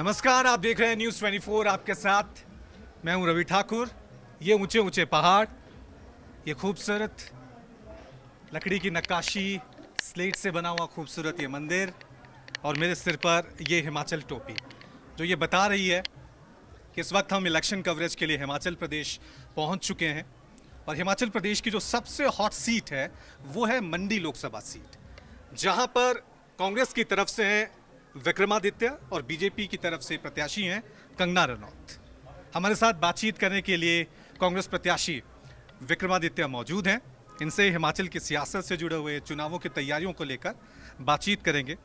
नमस्कार, आप देख रहे हैं न्यूज़ 24। आपके साथ मैं हूं रवि ठाकुर। ये ऊंचे ऊंचे पहाड़, ये खूबसूरत लकड़ी की नक्काशी, स्लेट से बना हुआ खूबसूरत ये मंदिर और मेरे सिर पर ये हिमाचल टोपी जो ये बता रही है कि इस वक्त हम इलेक्शन कवरेज के लिए हिमाचल प्रदेश पहुंच चुके हैं। और हिमाचल प्रदेश की जो सबसे हॉट सीट है वो है मंडी लोकसभा सीट, जहां पर कांग्रेस की तरफ से है विक्रमादित्य और बीजेपी की तरफ से प्रत्याशी हैं कंगना रनौत। हमारे साथ बातचीत करने के लिए कांग्रेस प्रत्याशी विक्रमादित्य मौजूद हैं। इनसे हिमाचल की सियासत से जुड़े हुए चुनावों की तैयारियों को लेकर बातचीत करेंगे।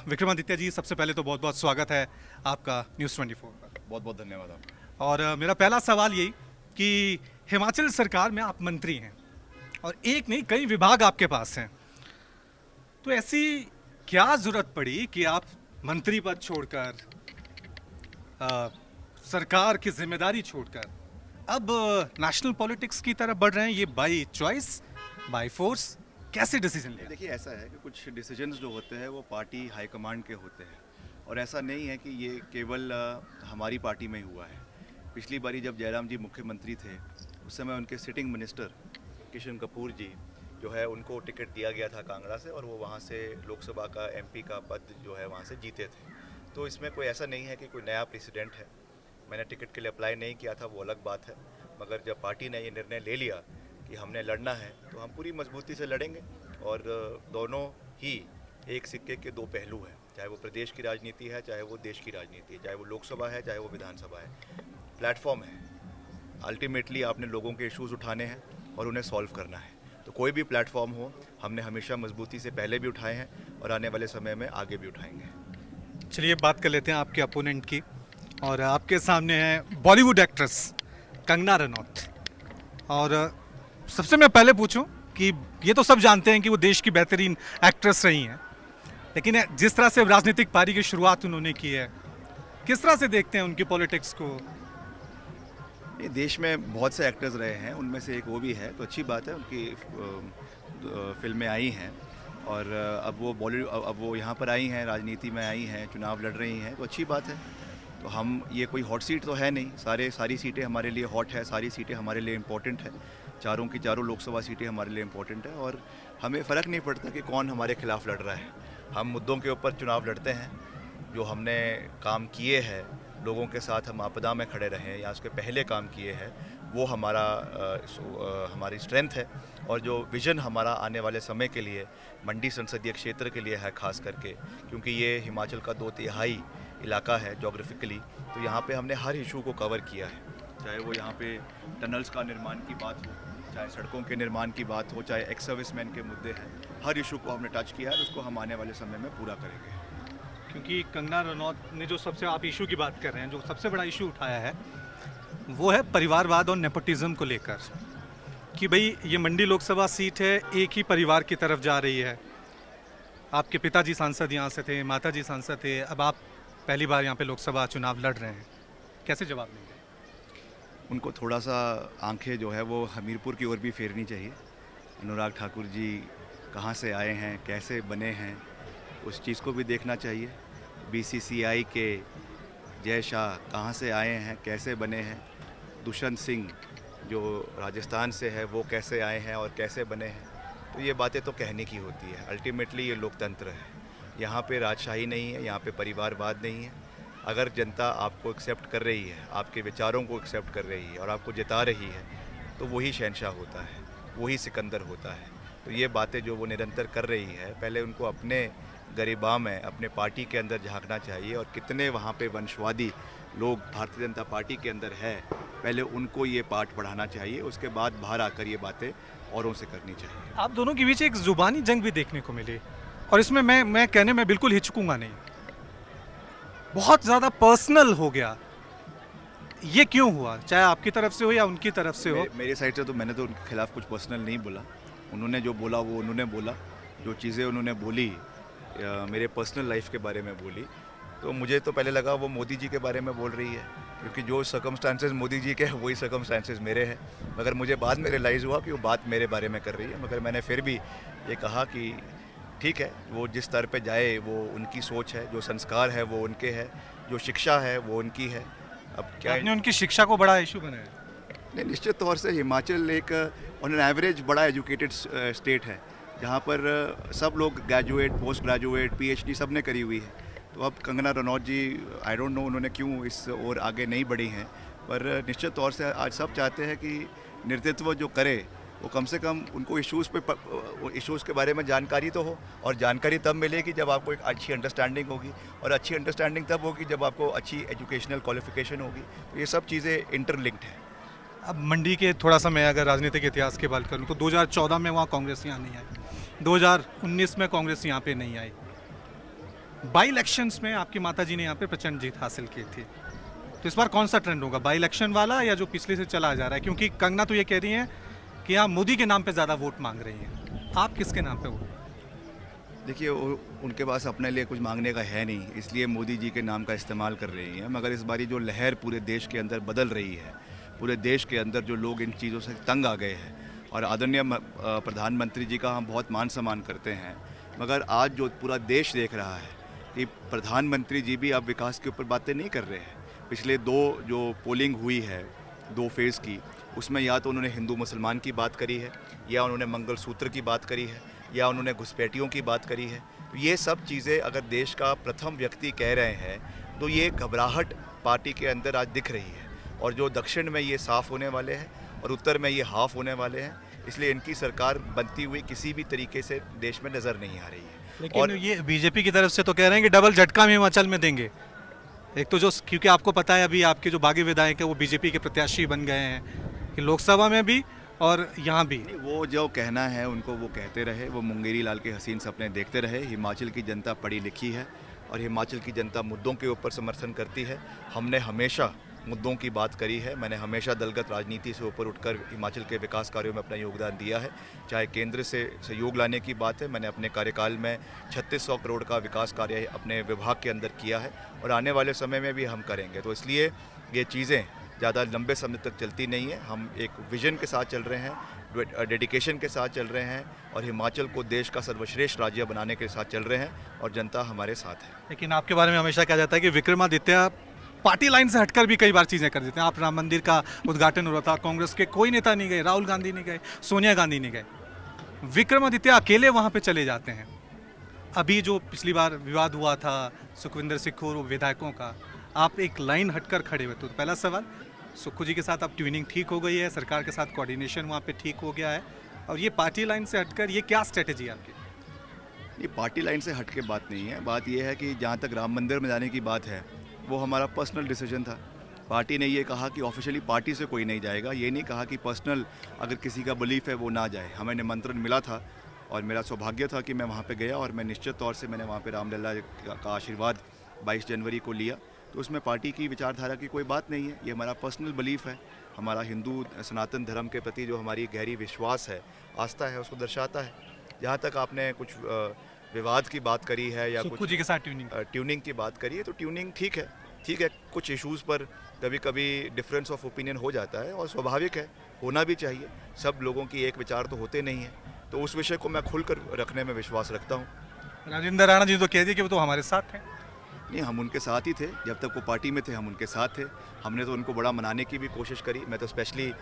विक्रमादित्य जी, सबसे पहले तो बहुत बहुत स्वागत है आपका न्यूज़ 24 पर। बहुत बहुत धन्यवाद आपका। और मेरा पहला सवाल यही कि हिमाचल सरकार में आप मंत्री हैं और एक नहीं कई विभाग आपके पास हैं, तो ऐसी क्या जरूरत पड़ी कि आप मंत्री पद छोड़कर सरकार की जिम्मेदारी छोड़कर अब नेशनल पॉलिटिक्स की तरफ बढ़ रहे हैं? ये बाय चॉइस, बाय फोर्स, कैसे डिसीजन लिया? देखिए, ऐसा है कि कुछ डिसीजंस जो होते हैं वो पार्टी हाईकमांड के होते हैं और ऐसा नहीं है कि ये केवल हमारी पार्टी में ही हुआ है। पिछली बारी जब जयराम जी मुख्यमंत्री थे उस समय उनके सिटिंग मिनिस्टर किशन कपूर जी जो है उनको टिकट दिया गया था कांगड़ा से और वो वहाँ से लोकसभा का एमपी का पद जो है वहाँ से जीते थे। तो इसमें कोई ऐसा नहीं है कि कोई नया प्रेसिडेंट है। मैंने टिकट के लिए अप्लाई नहीं किया था, वो अलग बात है, मगर जब पार्टी ने ये निर्णय ले लिया कि हमने लड़ना है तो हम पूरी मजबूती से लड़ेंगे। और दोनों ही एक सिक्के के दो पहलू हैं, चाहे वो प्रदेश की राजनीति है, चाहे वो देश की राजनीति है, चाहे वो लोकसभा है, चाहे वो विधानसभा है। प्लेटफॉर्म है, अल्टीमेटली आपने लोगों के इश्यूज़ उठाने हैं और उन्हें सॉल्व करना है। तो कोई भी प्लेटफॉर्म हो, हमने हमेशा मजबूती से पहले भी उठाए हैं और आने वाले समय में आगे भी उठाएंगे। चलिए बात कर लेते हैं आपके अपोनेंट की। और आपके सामने है बॉलीवुड एक्ट्रेस कंगना रनौत। और सबसे मैं पहले पूछूं कि ये तो सब जानते हैं कि वो देश की बेहतरीन एक्ट्रेस रही हैं, लेकिन जिस तरह से राजनीतिक पारी की शुरुआत उन्होंने की है, किस तरह से देखते हैं उनकी पॉलिटिक्स को? ये देश में बहुत से एक्टर्स रहे हैं, उनमें से एक वो भी है, तो अच्छी बात है। उनकी फिल्में आई हैं और अब वो यहाँ पर आई हैं, राजनीति में आई हैं, चुनाव लड़ रही हैं, तो अच्छी बात है। तो हम ये कोई हॉट सीट तो है नहीं, सारी सीटें हमारे लिए हॉट है, सारी सीटें हमारे लिए इम्पोर्टेंट है। चारों की चारों लोकसभा सीटें हमारे लिए इम्पोर्टेंट है और हमें फ़र्क नहीं पड़ता कि कौन हमारे खिलाफ लड़ रहा है। हम मुद्दों के ऊपर चुनाव लड़ते हैं। जो हमने काम किए हैं, लोगों के साथ हम आपदा में खड़े रहें या उसके पहले काम किए हैं, वो हमारी स्ट्रेंथ है। और जो विज़न हमारा आने वाले समय के लिए मंडी संसदीय क्षेत्र के लिए है, ख़ास करके क्योंकि ये हिमाचल का 2/3 इलाका है जोग्राफिकली, तो यहाँ पे हमने हर इशू को कवर किया है। चाहे वो यहाँ पे टनल्स का निर्माण की बात हो, चाहे सड़कों के निर्माण की बात हो, चाहे एक्स सर्विसमैन के मुद्दे हैं, हर इशू को हमने टच किया है। उसको हम आने वाले समय में पूरा करेंगे। क्योंकि कंगना रनौत ने जो सबसे, आप इशू की बात कर रहे हैं, जो सबसे बड़ा इशू उठाया है वो है परिवारवाद और नेपोटिज्म को लेकर, कि भाई ये मंडी लोकसभा सीट है, एक ही परिवार की तरफ जा रही है। आपके पिताजी सांसद यहाँ से थे, माताजी सांसद थे, अब आप पहली बार यहाँ पे लोकसभा चुनाव लड़ रहे हैं, कैसे जवाब देंगे? उनको थोड़ा सा आंखें जो है वो हमीरपुर की ओर भी फेरनी चाहिए। अनुराग ठाकुर जी कहाँ से आए हैं, कैसे बने हैं, उस चीज़ को भी देखना चाहिए। बीसीसीआई के जय शाह कहाँ से आए हैं, कैसे बने हैं। दुष्यंत सिंह जो राजस्थान से है, वो कैसे आए हैं और कैसे बने हैं। तो ये बातें तो कहने की होती है। अल्टीमेटली ये लोकतंत्र है, यहाँ पे राजशाही नहीं है, यहाँ पे परिवारवाद नहीं है। अगर जनता आपको एक्सेप्ट कर रही है, आपके विचारों को एक्सेप्ट कर रही है और आपको जिता रही है, तो वही शहंशाह होता है, वही सिकंदर होता है। तो ये बातें जो वो निरंतर कर रही है, पहले उनको अपने गरिमा में, अपने पार्टी के अंदर झांकना चाहिए और कितने वहाँ पे वंशवादी लोग भारतीय जनता पार्टी के अंदर है, पहले उनको ये पाठ पढ़ाना चाहिए। उसके बाद बाहर आकर ये बातें औरों से करनी चाहिए। आप दोनों के बीच एक जुबानी जंग भी देखने को मिली और इसमें मैं कहने में बिल्कुल हिचकूंगा नहीं, बहुत ज़्यादा पर्सनल हो गया। ये क्यों हुआ? चाहे आपकी तरफ से हो या उनकी तरफ से हो। मेरे साइड से तो मैंने तो उनके खिलाफ कुछ पर्सनल नहीं बोला। उन्होंने जो बोला वो उन्होंने बोला। जो चीज़ें उन्होंने बोली मेरे पर्सनल लाइफ के बारे में बोली, तो मुझे तो पहले लगा वो मोदी जी के बारे में बोल रही है, क्योंकि जो सर्कमस्टांसेस मोदी जी के हैं वही सर्कमस्टांसेस मेरे हैं। मगर मुझे बाद में रियलाइज़ हुआ कि वो बात मेरे बारे में कर रही है। मगर मैंने फिर भी ये कहा कि ठीक है, वो जिस स्तर पे जाए वो उनकी सोच है, जो संस्कार है वो उनके है, जो शिक्षा है वो उनकी है। अब क्या आपने उनकी शिक्षा को बड़ा इशू बनाया। नहीं, निश्चित तौर से हिमाचल एक ऑन एन एवरेज बड़ा एजुकेटेड स्टेट है, जहाँ पर सब लोग ग्रेजुएट, पोस्ट ग्रेजुएट, पीएचडी सब ने करी हुई है। तो अब कंगना रनौत जी, आई डोंट नो उन्होंने क्यों इस और आगे नहीं बढ़ी हैं, पर निश्चित तौर से आज सब चाहते हैं कि नेतृत्व जो करे वो कम से कम उनको इश्यूज़ के बारे में जानकारी तो हो, और जानकारी तब मिलेगी जब आपको एक अच्छी अंडरस्टैंडिंग होगी, और अच्छी अंडरस्टैंडिंग तब होगी जब आपको अच्छी एजुकेशनल क्वालिफिकेशन होगी। तो ये सब चीज़ें इंटरलिंक्ड हैं। अब मंडी के थोड़ा सा मैं अगर राजनीतिक इतिहास की बात करूं तो 2014 में वहाँ कांग्रेस यहाँ नहीं आई, 2019 में कांग्रेस यहाँ पे नहीं आई। बाई इलेक्शंस में आपकी माताजी ने यहाँ पे प्रचंड जीत हासिल की थी। तो इस बार कौन सा ट्रेंड होगा, बाई इलेक्शन वाला या जो पिछले से चला जा रहा है? क्योंकि कंगना तो ये कह रही हैं कि आप मोदी के नाम पे ज़्यादा वोट मांग रही हैं, आप किसके नाम पे वोट? देखिए, उनके पास अपने लिए कुछ मांगने का है नहीं, इसलिए मोदी जी के नाम का इस्तेमाल कर रही हैं। मगर इस बारी जो लहर पूरे देश के अंदर बदल रही है, पूरे देश के अंदर जो लोग इन चीज़ों से तंग आ गए हैं, और आदरणीय प्रधानमंत्री जी का हम बहुत मान सम्मान करते हैं, मगर आज जो पूरा देश देख रहा है कि प्रधानमंत्री जी भी अब विकास के ऊपर बातें नहीं कर रहे हैं। पिछले दो जो पोलिंग हुई है 2 फेज़ की, उसमें या तो उन्होंने हिंदू मुसलमान की बात करी है, या उन्होंने मंगलसूत्र की बात करी है, या उन्होंने घुसपैठियों की बात करी है। तो ये सब चीज़ें अगर देश का प्रथम व्यक्ति कह रहे हैं तो ये घबराहट पार्टी के अंदर आज दिख रही है, और जो दक्षिण में ये साफ़ होने वाले हैं और उत्तर में ये हाफ होने वाले हैं, इसलिए इनकी सरकार बनती हुई किसी भी तरीके से देश में नज़र नहीं आ रही है। लेकिन और ये बीजेपी की तरफ से तो कह रहे हैं कि डबल झटका में हिमाचल में देंगे। एक तो जो, क्योंकि आपको पता है अभी आपके जो बागी विधायक है वो बीजेपी के प्रत्याशी बन गए हैं कि लोकसभा में भी और यहाँ भी। वो जो कहना है उनको वो कहते रहे, वो मुंगेरी लाल के हसीन सपने देखते रहे। हिमाचल की जनता पढ़ी लिखी है और हिमाचल की जनता मुद्दों के ऊपर समर्थन करती है। हमने हमेशा मुद्दों की बात करी है, मैंने हमेशा दलगत राजनीति से ऊपर उठकर हिमाचल के विकास कार्यों में अपना योगदान दिया है। चाहे केंद्र से सहयोग लाने की बात है, मैंने अपने कार्यकाल में 3600 करोड़ का विकास कार्य अपने विभाग के अंदर किया है, और आने वाले समय में भी हम करेंगे। तो इसलिए ये चीज़ें ज़्यादा लंबे समय तक चलती नहीं है। हम एक विजन के साथ चल रहे हैं, डेडिकेशन के साथ चल रहे हैं, और हिमाचल को देश का सर्वश्रेष्ठ राज्य बनाने के साथ चल रहे हैं, और जनता हमारे साथ है। लेकिन आपके बारे में हमेशा कहा जाता है कि विक्रमादित्य पार्टी लाइन से हटकर भी कई बार चीज़ें कर देते हैं। आप राम मंदिर का उद्घाटन हो रहा था, कांग्रेस के कोई नेता नहीं गए, राहुल गांधी नहीं गए, सोनिया गांधी नहीं गए, विक्रमादित्य अकेले वहाँ पे चले जाते हैं। अभी जो पिछली बार विवाद हुआ था सुखविंदर सिक्खू और विधायकों का, आप एक लाइन हटकर खड़े हुए। तो पहला सवाल, सुक्खू जी के साथ अब ट्यूनिंग ठीक हो गई है, सरकार के साथ कोऑर्डिनेशन वहाँ पे ठीक हो गया है, और ये पार्टी लाइन से हटकर ये क्या स्ट्रेटेजी है आपकी? ये पार्टी लाइन से हट के बात नहीं है। बात यह है कि जहाँ तक राम मंदिर में जाने की बात है, वो हमारा पर्सनल डिसीजन था। पार्टी ने ये कहा कि ऑफिशियली पार्टी से कोई नहीं जाएगा, ये नहीं कहा कि पर्सनल अगर किसी का बिलीफ है वो ना जाए। हमें निमंत्रण मिला था और मेरा सौभाग्य था कि मैं वहाँ पे गया, और मैं निश्चित तौर से मैंने वहाँ पे रामलला का आशीर्वाद 22 जनवरी को लिया। तो उसमें पार्टी की विचारधारा की कोई बात नहीं है, ये हमारा पर्सनल बिलीफ है। हमारा हिंदू सनातन धर्म के प्रति जो हमारी गहरी विश्वास है, आस्था है, उसको दर्शाता है। जहाँ तक आपने कुछ विवाद की बात करी है या सुक्खू कुछ जी के साथ ट्यूनिंग की बात करी है, तो ट्यूनिंग ठीक है, ठीक है। कुछ इश्यूज़ पर कभी कभी डिफरेंस ऑफ ओपिनियन हो जाता है, और स्वाभाविक है, होना भी चाहिए। सब लोगों की एक विचार तो होते नहीं हैं, तो उस विषय को मैं खुलकर रखने में विश्वास रखता हूँ। राजेंद्र राणा जी तो कह दिए कि वो तो हमारे साथ हैं। नहीं, हम उनके साथ ही थे, जब तक वो पार्टी में थे हम उनके साथ थे। हमने तो उनको बड़ा मनाने की भी कोशिश करी। मैं तो स्पेशली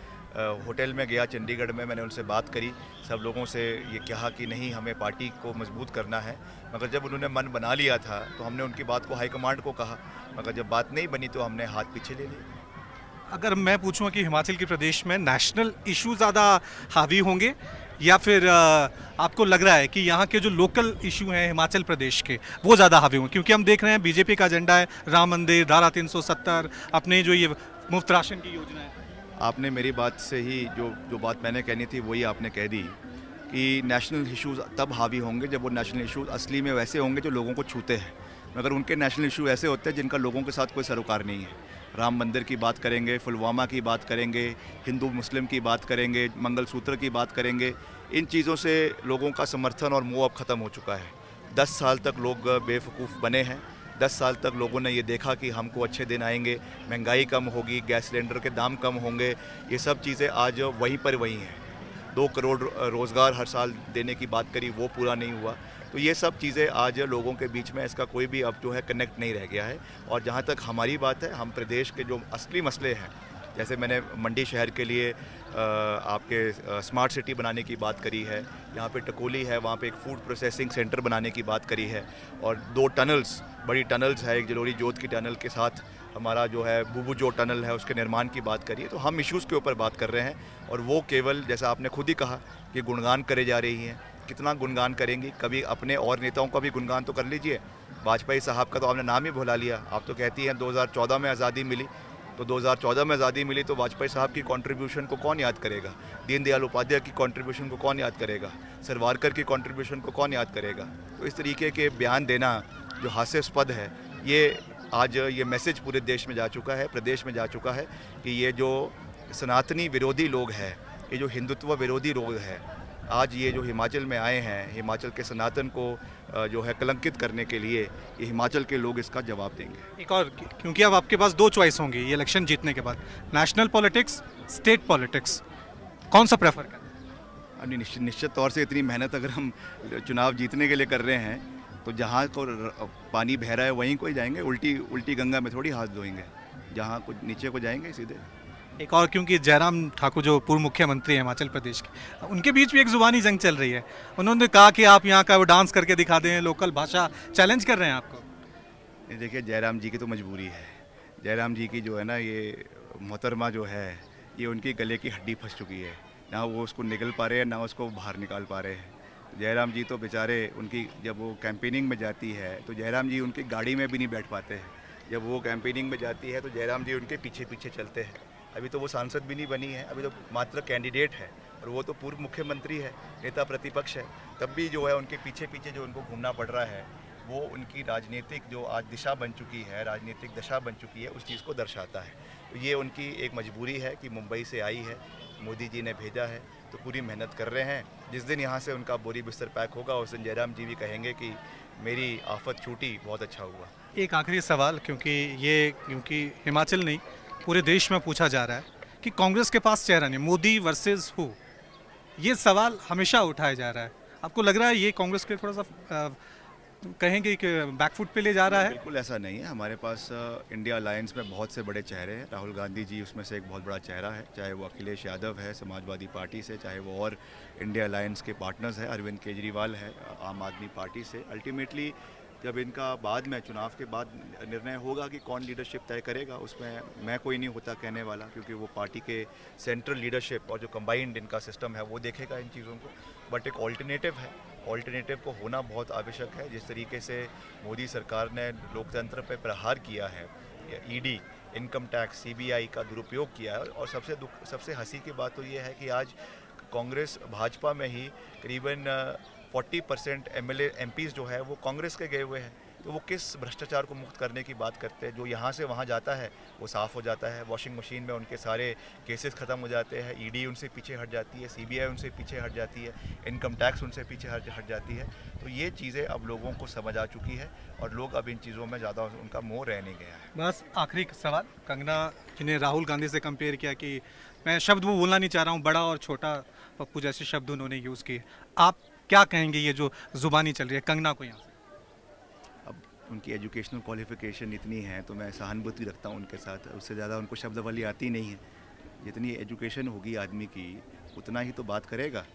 होटल में गया चंडीगढ़ में, मैंने उनसे बात करी, सब लोगों से ये कहा कि नहीं, हमें पार्टी को मजबूत करना है। मगर जब उन्होंने मन बना लिया था तो हमने उनकी बात को हाईकमांड को कहा, मगर जब बात नहीं बनी तो हमने हाथ पीछे ले लिया। अगर मैं पूछूं कि हिमाचल के प्रदेश में नेशनल इशू ज़्यादा हावी होंगे, या फिर आपको लग रहा है कि यहाँ के जो लोकल इशू हैं हिमाचल प्रदेश के वो ज़्यादा हावी होंगे? क्योंकि हम देख रहे हैं बीजेपी का एजेंडा है राम मंदिर, धारा 370, अपने जो ये मुफ्त राशन की योजना है। आपने मेरी बात से ही जो बात मैंने कहनी थी वही आपने कह दी कि नेशनल इश्यूज़ तब हावी होंगे जब वो नेशनल इश्यूज़ असली में वैसे होंगे जो लोगों को छूते हैं। मगर उनके नेशनल इशू ऐसे होते हैं जिनका लोगों के साथ कोई सरोकार नहीं है। राम मंदिर की बात करेंगे, पुलवामा की बात करेंगे, हिंदू मुस्लिम की बात करेंगे, मंगलसूत्र की बात करेंगे। इन चीज़ों से लोगों का समर्थन और मोह अब ख़त्म हो चुका है। 10 साल तक लोग बेवकूफ़ बने हैं। 10 साल तक लोगों ने ये देखा कि हमको अच्छे दिन आएंगे, महंगाई कम होगी, गैस सिलेंडर के दाम कम होंगे। ये सब चीज़ें आज वहीं पर वहीं हैं। 2 करोड़ रोज़गार हर साल देने की बात करी, वो पूरा नहीं हुआ। तो ये सब चीज़ें आज लोगों के बीच में इसका कोई भी अब जो है कनेक्ट नहीं रह गया है। और जहाँ तक हमारी बात है, हम प्रदेश के जो असली मसले हैं, जैसे मैंने मंडी शहर के लिए आपके स्मार्ट सिटी बनाने की बात करी है, यहाँ पे टकोली है, वहाँ पे एक फूड प्रोसेसिंग सेंटर बनाने की बात करी है, और 2 टनल्स, बड़ी टनल्स है, एक जलोरी जोत की टनल के साथ हमारा जो है बुबू जो टनल है उसके निर्माण की बात करी है। तो हम इश्यूज़ के ऊपर बात कर रहे हैं, और वो केवल जैसा आपने खुद ही कहा कि गुणगान करे जा रही हैं। कितना गुणगान करेंगी, कभी अपने और नेताओं का भी गुणगान तो कर लीजिए। वाजपेयी साहब का तो आपने नाम ही भुला लिया। आप तो कहती हैं 2014 में आज़ादी मिली, तो 2014 में आज़ादी मिली तो वाजपेयी साहब की कंट्रीब्यूशन को कौन याद करेगा? दीनदयाल उपाध्याय की कंट्रीब्यूशन को कौन याद करेगा? सावरकर की कंट्रीब्यूशन को कौन याद करेगा? तो इस तरीके के बयान देना जो हास्यास्पद है, ये आज ये मैसेज पूरे देश में जा चुका है, प्रदेश में जा चुका है कि ये जो सनातनी विरोधी लोग हैं, ये जो हिंदुत्व विरोधी लोग हैं, आज ये जो हिमाचल में आए हैं, हिमाचल के सनातन को जो है कलंकित करने के लिए, ये हिमाचल के लोग इसका जवाब देंगे। एक और, क्योंकि अब आपके पास 2 चॉइस होंगी ये इलेक्शन जीतने के बाद, नेशनल पॉलिटिक्स, स्टेट पॉलिटिक्स, कौन सा प्रेफर करें? अब निश्चित तौर से इतनी मेहनत अगर हम चुनाव जीतने के लिए कर रहे हैं, तो जहाँ को पानी बह रहा है वहीं को ही जाएंगे। उल्टी गंगा में थोड़ी हाथ धोएंगे, जहाँ कुछ नीचे को जाएंगे सीधे। एक और, क्योंकि जयराम ठाकुर जो पूर्व मुख्यमंत्री हैं हिमाचल प्रदेश के, उनके बीच भी एक जुबानी जंग चल रही है। उन्होंने कहा कि आप यहाँ का वो डांस करके दिखा दें, लोकल भाषा चैलेंज कर रहे हैं आपको। ये देखिए, जयराम जी की तो मजबूरी है। जयराम जी की जो है ना, ये मोहतरमा जो है, ये उनकी गले की हड्डी फंस चुकी है, ना वो उसको निकल पा रहे हैं, ना उसको बाहर निकाल पा रहे हैं। जयराम जी तो बेचारे, उनकी जब वो कैंपेनिंग में जाती है तो जयराम जी उनकी गाड़ी में भी नहीं बैठ पाते हैं। जब वो कैंपेनिंग में जाती है तो जयराम जी उनके पीछे पीछे चलते हैं। अभी तो वो सांसद भी नहीं बनी है, अभी तो मात्र कैंडिडेट है, और वो तो पूर्व मुख्यमंत्री है, नेता प्रतिपक्ष है। तब भी जो है उनके पीछे पीछे जो उनको घूमना पड़ रहा है, वो उनकी राजनीतिक जो आज दिशा बन चुकी है, राजनीतिक दशा बन चुकी है, उस चीज़ को दर्शाता है। तो ये उनकी एक मजबूरी है कि मुंबई से आई है, मोदी जी ने भेजा है, तो पूरी मेहनत कर रहे हैं। जिस दिन यहाँ से उनका बोरी बिस्तर पैक होगा, उस दिन जयराम जी भी कहेंगे कि मेरी आफत छूटी, बहुत अच्छा हुआ। एक आखिरी सवाल, क्योंकि हिमाचल नहीं पूरे देश में पूछा जा रहा है कि कांग्रेस के पास चेहरा नहीं, मोदी वर्सेस हु, ये सवाल हमेशा उठाया जा रहा है। आपको लग रहा है ये कांग्रेस के थोड़ा सा कहेंगे कि बैकफुट पे ले जा रहा है? बिल्कुल ऐसा नहीं है। हमारे पास इंडिया अलायंस में बहुत से बड़े चेहरे हैं। राहुल गांधी जी उसमें से एक बहुत बड़ा चेहरा है, चाहे वो अखिलेश यादव है समाजवादी पार्टी से, चाहे वो और इंडिया अलायंस के पार्टनर्स हैं, अरविंद केजरीवाल है आम आदमी पार्टी से। अल्टीमेटली जब इनका बाद में चुनाव के बाद निर्णय होगा कि कौन लीडरशिप तय करेगा, उसमें मैं कोई नहीं होता कहने वाला, क्योंकि वो पार्टी के सेंट्रल लीडरशिप और जो कंबाइंड इनका सिस्टम है वो देखेगा इन चीज़ों को। बट एक ऑल्टरनेटिव है, ऑल्टरनेटिव को होना बहुत आवश्यक है। जिस तरीके से मोदी सरकार ने लोकतंत्र पर प्रहार किया है, ईडी, इनकम टैक्स, सीबीआई का दुरुपयोग किया है, और सबसे हंसी की बात तो ये है कि आज कांग्रेस भाजपा में ही करीबन 40% एमएलए एमपीज़ जो है वो कांग्रेस के गए हुए हैं। तो वो किस भ्रष्टाचार को मुक्त करने की बात करते हैं? जो यहाँ से वहाँ जाता है वो साफ़ हो जाता है, वॉशिंग मशीन में उनके सारे केसेस ख़त्म हो जाते हैं, ईडी उनसे पीछे हट जाती है, सीबीआई उनसे पीछे हट जाती है, इनकम टैक्स उनसे पीछे हट जाती है। तो ये चीज़ें अब लोगों को समझ आ चुकी है, और लोग अब इन चीज़ों में ज़्यादा उनका मोह रह नहीं गया है। बस आखिरी सवाल, कंगना जिन्हें राहुल गांधी से कंपेयर किया कि मैं शब्द वो बोलना नहीं चाह रहा हूँ, बड़ा और छोटा पप्पू जैसे शब्द उन्होंने यूज़ किए, आप क्या कहेंगे ये जो जुबानी चल रही है कंगना को यहाँ से? अब उनकी एजुकेशनल क्वालिफिकेशन इतनी है तो मैं सहानुभूति रखता हूँ उनके साथ, उससे ज़्यादा उनको शब्दावली आती नहीं है। जितनी एजुकेशन होगी आदमी की उतना ही तो बात करेगा,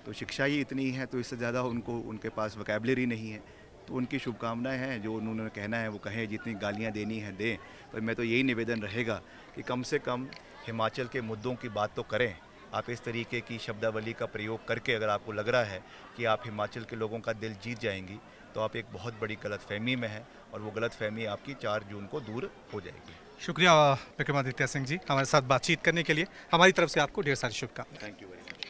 तो शिक्षा ही इतनी है, तो इससे ज़्यादा उनके पास वोकैबुलरी नहीं है। तो उनकी शुभकामनाएं हैं, जो उन्होंने कहना है वो कहें, जितनी गालियाँ देनी है दें, पर मैं तो यही निवेदन रहेगा कि कम से कम हिमाचल के मुद्दों की बात तो करें। आप इस तरीके की शब्दावली का प्रयोग करके अगर आपको लग रहा है कि आप हिमाचल के लोगों का दिल जीत जाएंगी, तो आप एक बहुत बड़ी गलतफहमी में हैं, और वो गलतफहमी आपकी 4 जून को दूर हो जाएगी। शुक्रिया विक्रमादित्य सिंह जी, हमारे साथ बातचीत करने के लिए। हमारी तरफ से आपको ढेर सारी शुभकामनाएं। Thank you.